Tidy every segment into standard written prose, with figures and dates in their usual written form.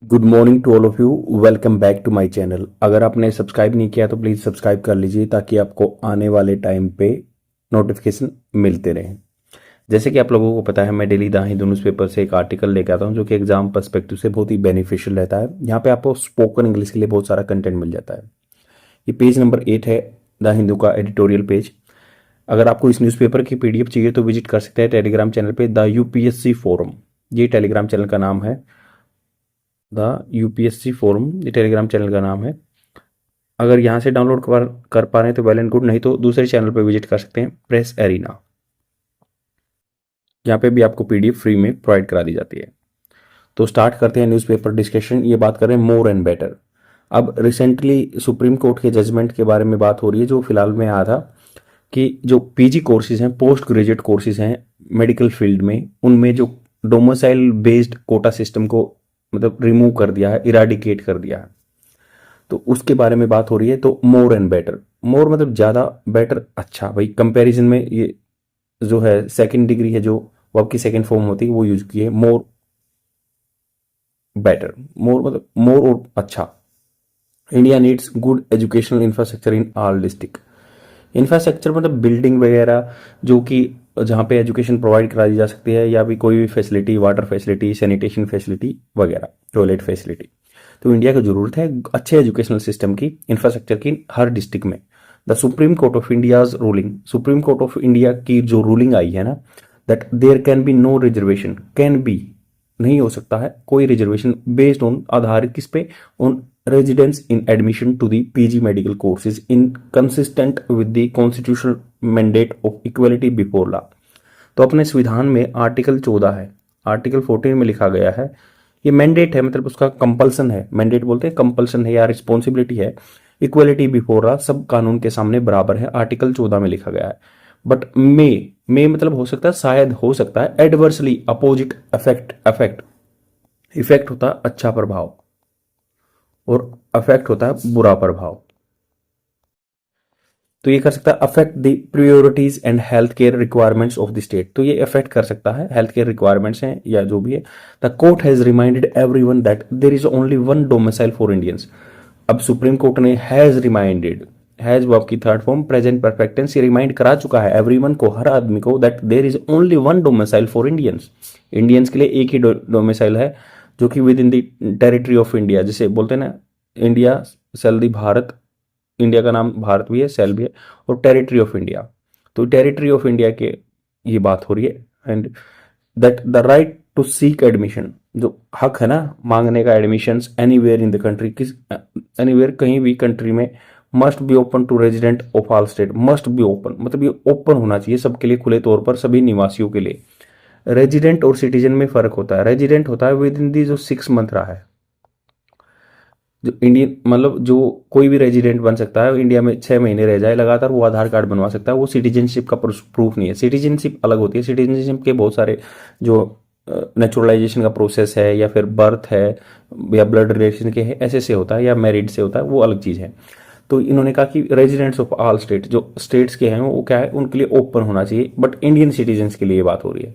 Good morning to all of you. Welcome back to my channel. अगर आपने subscribe नहीं किया तो प्लीज़ सब्सक्राइब कर लीजिए ताकि आपको आने वाले टाइम पे नोटिफिकेशन मिलते रहें। जैसे कि आप लोगों को पता है, मैं डेली द हिंदू न्यूज़पेपर से एक आर्टिकल लेके आता हूं जो कि एग्जाम पर्सपेक्टिव से बहुत ही बेनिफिशियल रहता है। यहाँ पे आपको स्पोकन इंग्लिश के लिए बहुत सारा कंटेंट मिल जाता है। ये पेज नंबर 8 है, द हिंदू का एडिटोरियल पेज। अगर आपको इस न्यूज़पेपर की पीडीएफ चाहिए तो विजिट कर सकते हैं टेलीग्राम चैनल पे, द यूपीएससी फोरम। ये टेलीग्राम चैनल का नाम है, द यूपीएससी फोरम, ये टेलीग्राम चैनल का नाम है। अगर यहाँ से डाउनलोड कर पा रहे हैं तो वेल एंड गुड, नहीं तो दूसरे चैनल पर विजिट कर सकते हैं, प्रेस एरिना। यहाँ पे भी आपको पीडीएफ फ्री में प्रोवाइड करा दी जाती है। तो स्टार्ट करते हैं न्यूज़पेपर डिस्कशन। ये बात करें मोर एंड बेटर। अब रिसेंटली सुप्रीम कोर्ट के जजमेंट के बारे में बात हो रही है जो फिलहाल में आया था कि जो पीजी कोर्सेज हैं, पोस्ट ग्रेजुएट कोर्सेज हैं मेडिकल फील्ड में, उनमें जो डोमिसाइल बेस्ड कोटा सिस्टम को मतलब रिमूव कर दिया है, इराडिकेट कर दिया है। तो उसके बारे में बात हो रही है। तो मोर एंड बेटर, मोर मतलब ज़्यादा, बेटर अच्छा। भाई कंपैरिजन में ये जो है सेकंड डिग्री है, जो वर्ब की सेकंड फॉर्म होती है, वो यूज की है मोर बेटर। मोर मतलब मोर और अच्छा। India needs good educational infrastructure in all district. Infrastructure मतलब बिल्डिंग वगैरह, जो कि जहाँ पे एजुकेशन प्रोवाइड करा दी जा सकती है, या भी कोई भी facility, water facility, sanitation facility वगैरह, टॉयलेट फैसिलिटी। तो इंडिया को जरूरत है अच्छे एजुकेशनल सिस्टम की, इंफ्रास्ट्रक्चर की हर डिस्ट्रिक्ट में। The Supreme Court of India's ruling, Supreme Court of India की जो रूलिंग आई है ना, that there can be no reservation, can be नहीं हो सकता है कोई रिजर्वेशन, बेस्ड ऑन आधारित किस पे, on residence in admission to the PG medical courses inconsistent with the constitutional mandate of equality before law. तो अपने संविधान में आर्टिकल 14 है, आर्टिकल 14 में लिखा गया है, ये मैंडेट है, मतलब उसका कंपल्सन है। मैंडेट बोलते हैं कंपल्सन है या रिस्पॉन्सिबिलिटी है। इक्वलिटी बिफोर लॉ, सब कानून के सामने बराबर है, आर्टिकल 14 में लिखा गया है। बट मे मतलब हो सकता है, शायद हो सकता है, adversely opposite affect, affect effect होता है अच्छा प्रभाव और अफेक्ट होता है बुरा प्रभाव। तो ये कर सकता है affect the priorities and health care requirements of the state. तो ये अफेक्ट कर सकता है, हेल्थ केयर रिक्वायरमेंट्स हैं या जो भी है। The court has reminded everyone that there is only one domicile for Indians. अब सुप्रीम कोर्ट ने हैज रिमाइंडेड, हैज वर्ब की third form present perfect tense, ये रिमाइंड करा चुका है एवरीवन को, हर आदमी को, that there is only one domicile for Indians. Indians के लिए एक ही डोमिसाइल है, जो कि within the territory of India, जिसे बोलते हैं ना, इंडिया सेल दी भारत, इंडिया का नाम भारत भी है, सेल भी है, और टेरिटरी ऑफ इंडिया। तो टेरिटरी ऑफ इंडिया के ये बात हो रही है। And that the right to seek admission, जो हक है ना मांगने का admission, anywhere in the country, किस एनीवेयर कहीं भी कंट्री में, must be open to resident of all state. Must be open मतलब ये ओपन होना चाहिए सबके लिए, खुले तौर पर सभी निवासियों के लिए। रेजिडेंट और सिटीजन में फर्क होता है। रेजिडेंट होता है विद इन दी जो 6 मंथ रहा है, जो इंडियन मतलब जो कोई भी रेजिडेंट बन सकता है, इंडिया में 6 महीने रह जाए लगातार, वो आधार कार्ड बनवा सकता है। वो सिटीजनशिप का प्रूफ नहीं है, सिटीजनशिप अलग होती है। सिटीजनशिप के बहुत सारे जो नेचुरलाइजेशन का प्रोसेस है, या फिर बर्थ है, या ब्लड रिलेशन के है, ऐसे से होता है, या मैरिड से होता है, वो अलग चीज़ है। तो इन्होंने कहा कि रेजिडेंट्स ऑफ ऑल स्टेट, जो स्टेट्स के हैं वो क्या है, उनके लिए ओपन होना चाहिए। बट इंडियन सिटीजन्स के लिए बात हो रही है।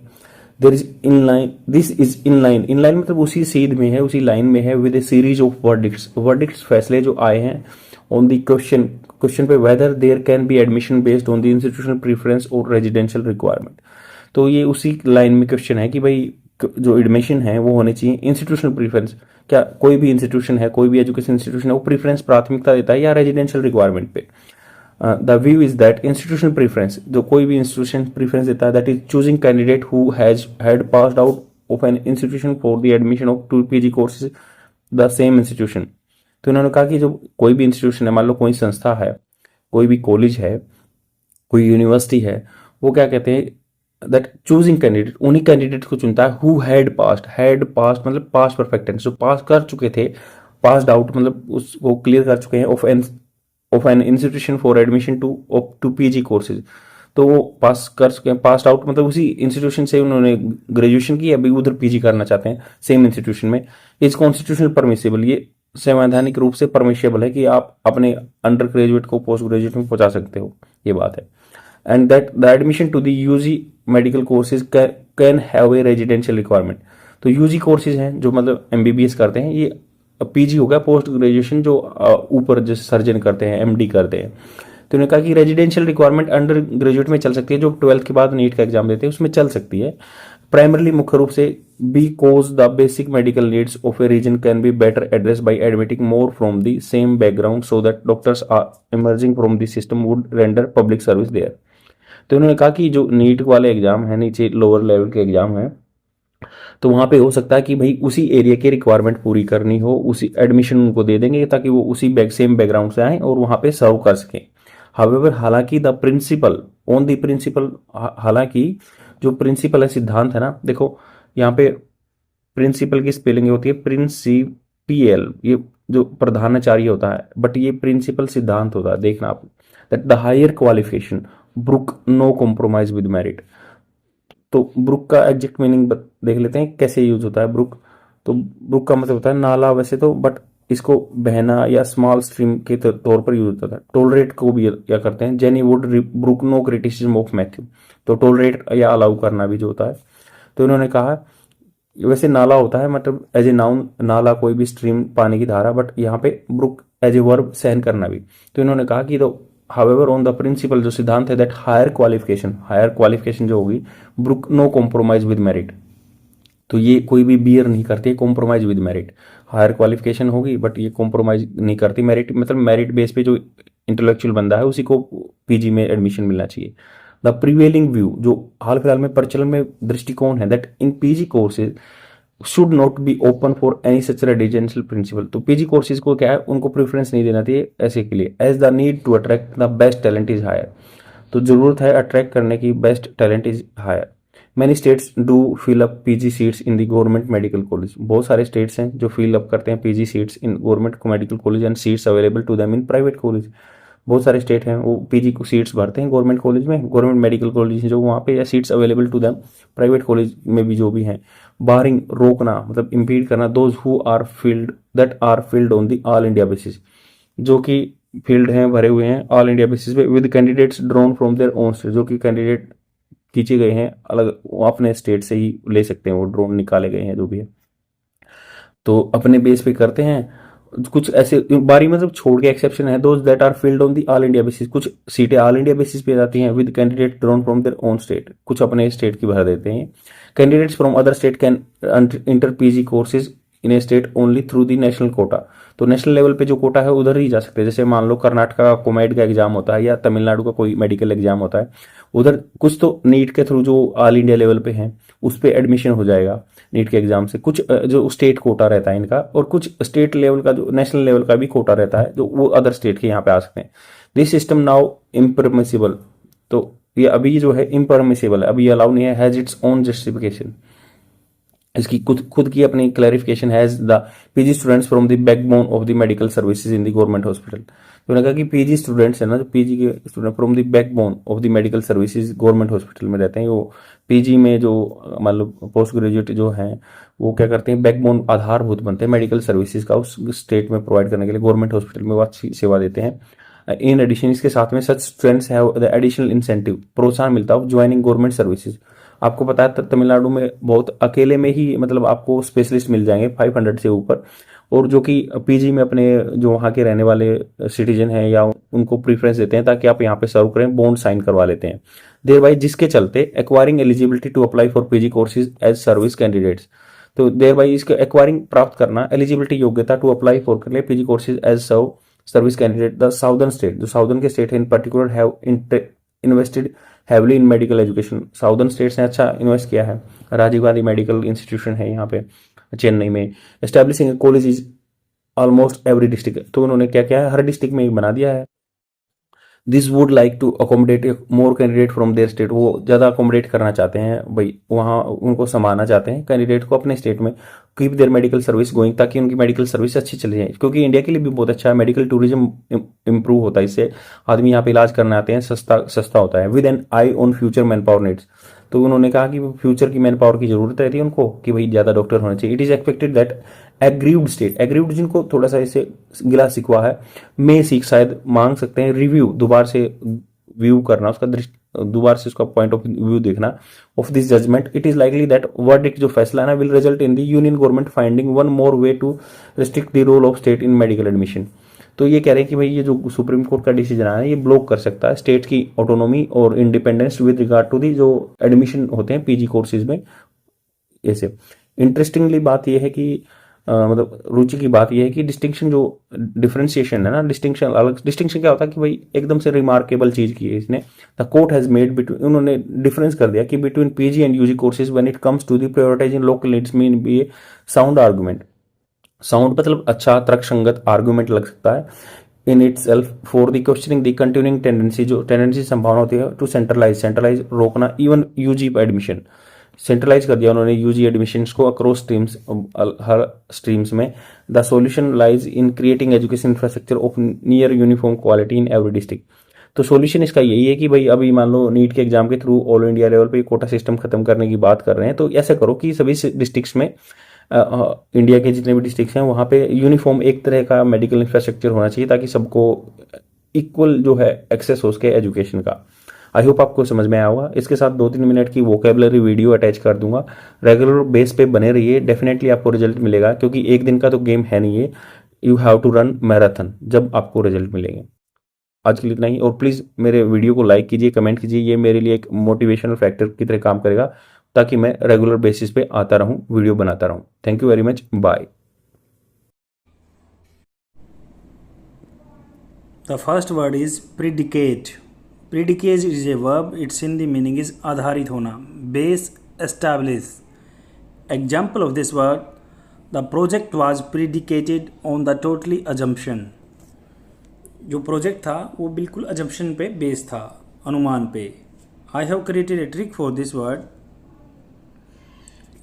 There is in line, this is in line, in line मतलब उसी सीध में है, उसी लाइन में है, with a series of verdicts, verdicts फैसले जो आए हैं ऑन द क्वेश्चन, क्वेश्चन पे whether there can be admission based on the institutional preference और रेजिडेंशियल रिक्वायरमेंट। तो ये उसी लाइन में क्वेश्चन है कि भाई जो एडमिशन है वो होने चाहिए इंस्टीट्यूशनल प्रीफरेंस, क्या कोई भी इंस्टीट्यूशन है, कोई भी एजुकेशन इंस्टीट्यूशन है, वो प्रीफरेंस प्राथमिकता देता है या रेजिडेंशियल रिक्वायरमेंट पे। The view is that institutional preference, जो कोई भी इंस्टीट्यूशन प्रीफरेंस देता है, that is choosing candidate who has had passed out of an institution for the admission of to PG courses the same institution. तो इन्होंने कहा कि जो कोई भी इंस्टीट्यूशन है, मान लो कोई संस्था है, कोई भी कॉलेज है, कोई यूनिवर्सिटी है, वो क्या कहते हैं, दैट चूजिंग कैंडिडेट, उन्हीं कैंडिडेट को चुनता है हु हैड पास्ट मतलब पास्ट परफेक्ट टेंस, जो पास कर चुके थे, पास्ड आउट मतलब उसको क्लियर कर चुके हैं, of an institution for admission to PG courses. तो वो पास कर चुके हैं, पास आउट मतलब उसी इंस्टीट्यूशन से उन्होंने ग्रेजुएशन की, अभी उधर पीजी करना चाहते हैं सेम इंस्टीट्यूशन में। इज कॉन्स्टिट्यूशनल परमिसेबल, ये संवैधानिक रूप से परमिशेबल है कि आप अपने अंडर ग्रेजुएट को पोस्ट ग्रेजुएट में पहुंचा सकते हो, ये बात है। And that the admission to the UG medical courses can have a residential requirement. तो यूजी कोर्सेज हैं जो मतलब एमबीबीएस करते हैं, ये पीजी हो गया पोस्ट ग्रेजुएशन जो ऊपर जैसे सर्जन करते हैं, एमडी करते हैं। तो उन्होंने कहा कि रेजिडेंशियल रिक्वायरमेंट अंडर ग्रेजुएट में चल सकती है, जो 12th के बाद नीट का एग्जाम देते हैं उसमें चल सकती है। प्राइमरली मुख्य रूप से because the basic medical needs of a region can be better address by admitting more from the same background so that doctors are emerging from the system would render public service there. तो उन्होंने कहा कि जो NEET वाले exam है, नीचे lower level के exam है, तो वहां पे हो सकता है कि भाई उसी एरिया की रिक्वायरमेंट पूरी करनी हो, उसी एडमिशन उनको दे देंगे ताकि वो उसी सेम बैकग्राउंड से आए और वहां पे सर्व कर सकें। हाउएवर हालांकि the principle on the principle, हालांकि जो प्रिंसिपल है, सिद्धांत है ना, देखो यहाँ पे प्रिंसिपल की स्पेलिंग होती है प्रिंसिपियल, ये जो प्रधानाचार्य होता है, बट ये प्रिंसिपल सिद्धांत होता है। देखना आप, that the higher qualification brook no compromise with merit. तो ब्रुक का एग्जैक्ट मीनिंग देख लेते हैं कैसे यूज होता है ब्रुक। तो ब्रुक का मतलब होता है नाला वैसे तो, बट इसको बहना या स्मॉल स्ट्रीम के तौर पर यूज होता है। टोलरेट को भी क्या करते हैं, Jenny would brook no criticism of Matthew. तो टोलरेट या अलाउ करना भी जो होता है। तो इन्होंने कहा वैसे नाला होता है मतलब एज ए नाउन, नाला कोई भी स्ट्रीम पानी की धारा, बट यहाँ पे ब्रुक एज ए वर्ब सहन करना भी। तो इन्होंने कहा कि तो हाउएवर ऑन द प्रिंसिपल, जो सिद्धांत है, दैट हायर क्वालिफिकेशन जो होगी, brook no compromise with merit. तो ये कोई भी बियर नहीं करती compromise with merit. Higher qualification होगी बट ये कॉम्प्रोमाइज नहीं करती मेरिट, मतलब मेरिट बेस पे जो इंटेलेक्चुअल बंदा है उसी को पीजी में एडमिशन मिलना चाहिए। द प्रिवेलिंग व्यू, जो हाल फिलहाल में प्रचलन में दृष्टिकोण है, that in PG courses should not be open for any such residential principle. तो पीजी कोर्सेज को क्या है, उनको प्रेफरेंस नहीं देना चाहिए ऐसे के लिए, as the need to attract the best talent is higher. तो जरूरत है अट्रैक्ट करने की, best talent is higher. Many states do fill up PG seats in the government medical college. बहुत सारे स्टेट्स हैं जो फिल अप करते हैं PG seats in government medical college and seats available to them in private college. बहुत सारे state हैं वो पीजी को सीट्स भरते हैं गवर्नमेंट कॉलेज में, गवर्नमेंट मेडिकल कॉलेज जो वहाँ पे, या seats available to them private college में भी जो भी हैं। बारिंग, रोकना मतलब इम्पीड करना, those who are filled that are filled on the all India basis, जो कि फील्ड हैं भरे हुए हैं ऑल इंडिया बेसिस पे, with candidates drawn from their own state, जो कि कैंडिडेट खींचे गए हैं अलग, वो अपने स्टेट से ही ले सकते हैं, वो ड्रोन निकाले गए हैं जो भी है, तो अपने बेस पे करते हैं। कुछ ऐसे बारी मतलब छोड़ के एक्सेप्शन है, those that are filled on the all India basis, कुछ सीटें ऑल इंडिया बेसिस पे जाती हैं with candidate drawn from their own state, कुछ अपने स्टेट की भर देते हैं। Candidates from other state can enter PG courses in a state only through the national quota. तो नेशनल लेवल पे जो कोटा है उधर ही जा सकते हैं। जैसे मान लो कर्नाटक का कोमेड का एग्जाम होता है या तमिलनाडु का कोई मेडिकल एग्जाम होता है, उधर कुछ तो नीट के थ्रू जो ऑल इंडिया लेवल पे है उस पर एडमिशन हो जाएगा नीट के एग्जाम से। कुछ जो स्टेट कोटा रहता है इनका, और कुछ स्टेट लेवल का जो नेशनल लेवल का भी कोटा रहता है, जो वो अदर स्टेट के यहाँ पे आ सकते हैं। दिस सिस्टम नाउ इम्परमिसिबल, तो ये अभी जो है इम्परमिसिबल है, अभी अलाउ नहीं है, हैज इट्स ओन जस्टिफिकेशन, इसकी खुद की अपनी clarification has the PG students from the backbone of the medical services in the government hospital. तो उन्होंने कहा कि पीजी स्टूडेंट्स है ना, जो पीजी के student from the backbone of the medical services government hospital में रहते हैं, वो पीजी में जो मतलब पोस्ट ग्रेजुएट जो हैं वो क्या करते हैं, बैकबोन आधारभूत बनते हैं मेडिकल सर्विसेज का उस स्टेट में प्रोवाइड करने के लिए, गवर्नमेंट हॉस्पिटल में वो अच्छी सेवा देते हैं। इन एडिशन इसके साथ में सच students have the additional incentive, प्रोत्साहन मिलता है ज्वाइनिंग गवर्नमेंट सर्विसेज। आपको पता है तमिलनाडु में बहुत अकेले में ही मतलब आपको स्पेशलिस्ट मिल जाएंगे 500 से ऊपर, और जो कि पीजी में अपने जो वहाँ के रहने वाले सिटीजन हैं या उनको प्रीफरेंस देते हैं ताकि आप यहाँ पे सर्व करें, बॉन्ड साइन करवा लेते हैं देर बाई, जिसके चलते acquiring eligibility to apply for PG courses as service candidates. तो देर बाई इसके एक्वायरिंग प्राप्त करना, एलिजिबिलिटी योग्यता टू अप्लाई फॉर कर ले PG courses as service candidate. The southern state, जो साउदर्न के स्टेट है in particular have invested heavily in medical education. Southern states ने अच्छा इन्वेस्ट किया है। राजीव गांधी मेडिकल इंस्टीट्यूशन है यहाँ पे चेन्नई में, establishing college is almost every district. तो उन्होंने क्या किया है, हर डिस्ट्रिक्ट में बना दिया है। This would like to accommodate more candidate from their state, वो ज़्यादा अकोमोडेट करना चाहते हैं भाई, वहाँ उनको समाना चाहते हैं कैंडिडेट को अपने स्टेट में, keep their medical service going, ताकि उनकी मेडिकल सर्विस अच्छी चली जाए, क्योंकि इंडिया के लिए भी बहुत अच्छा है, मेडिकल टूरिज्म इंप्रूव होता है इससे, आदमी यहाँ पे इलाज करने आते हैं, सस्ता होता है, with an eye on future manpower needs. तो उन्होंने कहा कि फ्यूचर की मैन पावर की जरूरत रहती है उनको कि भाई ज़्यादा डॉक्टर होने चाहिए। It is expected that aggrieved state, aggrieved जिनको थोड़ा सा इससे गिला सिकवा है, में सीख शायद मांग सकते हैं रिव्यू, दोबारा से व्यू करना, उसका दोबारा से उसका पॉइंट ऑफ व्यू देखना of this judgement, it is likely that verdict जो फैसला है ना will result in the union government finding one more way to restrict the role of state in medical admission. तो ये कह रहे हैं कि भाई ये जो सुप्रीम कोर्ट का डिसीजन आया है ये ब्लॉक कर सकता है स्टेट की ऑटोनॉमी और independence with regard to the जो एडमिशन होते हैं पीजी कोर्सेज में। ऐसे इंटरेस्टिंगली बात यह है कि मतलब रुचि की बात यह है कि डिस्टिंक्शन जो डिफरेंशिएशन है ना, डिस्टिंक्शन अलग, डिस्टिंक्शन क्या होता है कि भाई एकदम से रिमार्केबल चीज की है इसने। The court has made between, उन्होंने डिफरेंस कर दिया कि between PG and UG courses when it comes to the prioritising local needs mean be a sound argument. Sound मतलब अच्छा तर्कसंगत आर्गुमेंट लग सकता है in itself for the questioning the continuing tendency, जो टेंडेंसी संभावना होती है टू सेंट्रलाइज रोकना इवन यूजी एडमिशन। सेंट्रलाइज कर दिया उन्होंने यूजी एडमिशंस को अक्रॉस स्ट्रीम्स, हर स्ट्रीम्स में। The solution lies in creating education infrastructure of near uniform quality in every district. तो सॉल्यूशन इसका यही है कि भाई अभी मान लो नीट के एग्जाम के थ्रू ऑल इंडिया लेवल पे कोटा सिस्टम खत्म करने की बात कर रहे हैं, तो ऐसा करो कि सभी डिस्ट्रिक्ट्स में इंडिया के जितने भी डिस्ट्रिक्ट्स हैं वहाँ पे यूनिफॉर्म एक तरह का मेडिकल इंफ्रास्ट्रक्चर होना चाहिए ताकि सबको इक्वल जो है एक्सेस हो उसके एजुकेशन का। आई होप आपको समझ में आया होगा। इसके साथ 2-3 मिनट की वोकेबलरी वीडियो अटैच कर दूंगा, रेगुलर बेस पे बने रहिए, डेफिनेटली आपको रिजल्ट मिलेगा क्योंकि एक दिन का तो गेम है नहीं ये, you have to run marathon जब आपको रिजल्ट मिलेंगे। आज के लिए इतना ही, और प्लीज़ मेरे वीडियो को लाइक कीजिए, कमेंट कीजिए, ये मेरे लिए एक मोटिवेशनल फैक्टर की तरह काम करेगा ताकि मैं रेगुलर बेसिस पे आता रहूं, वीडियो बनाता रहूं। Thank you very much, bye. The first word is predicate. Predicate is a verb. Its Hindi meaning is आधारित होना, base, establish. Example of this word: the project was predicated on the totally assumption. जो project था वो बिल्कुल assumption पे base था, अनुमान पे। I have created a trick for this word,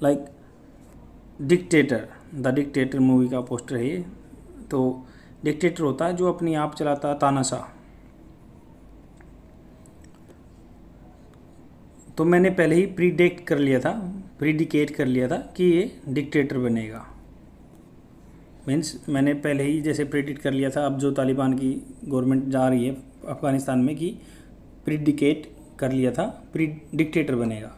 like dictator. The dictator movie का पोस्टर है ये। तो डिक्टेटर होता है जो अपनी आप चलाता है, तानाशाह। तो मैंने पहले ही प्रीडिकेट कर लिया था कि ये डिक्टेटर बनेगा। मीन्स मैंने पहले ही जैसे प्रेडिक्ट कर लिया था, अब जो तालिबान की गवर्नमेंट जा रही है अफ़गानिस्तान में कि प्रीडिकेट कर लिया था, डिक्टेटर बनेगा।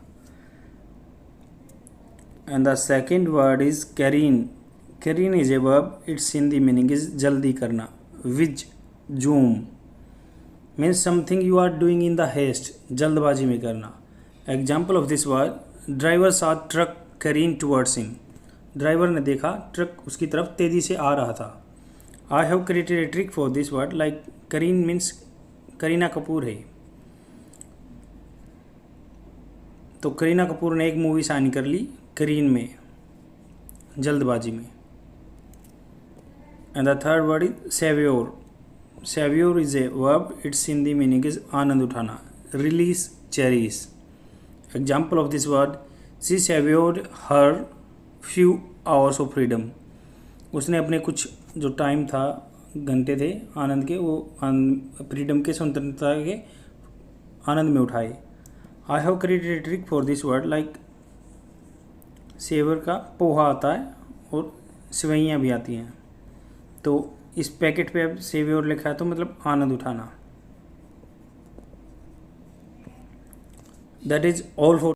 And the second word is careen. Careen is a verb, it's Hindi meaning is जल्दी करना, विज जूम। Means something you are doing in the haste, जल्दबाजी में करना। Example of this word: driver saw truck careen towards him. Driver ने देखा truck उसकी तरफ तेज़ी से आ रहा था। आई have created a trick for this word, like करीन मीन्स करीना कपूर है। तो करीना कपूर ने एक मूवी साइन कर ली करीन में, जल्दबाजी में। And the third word is savour. Savour is a verb, it's Hindi meaning is आनंद उठाना, relish, cherish. Example of this word: she savoured her few hours of freedom. उसने अपने कुछ जो टाइम था, घंटे थे आनंद के, वो फ्रीडम के, स्वतंत्रता के आनंद में उठाए। I have created a trick for this word, like savour का पोहा आता है और सेवइयाँ भी आती हैं। तो इस पैकेट पे अब सेव्योर लिखा है तो मतलब आनंद उठाना। That is all for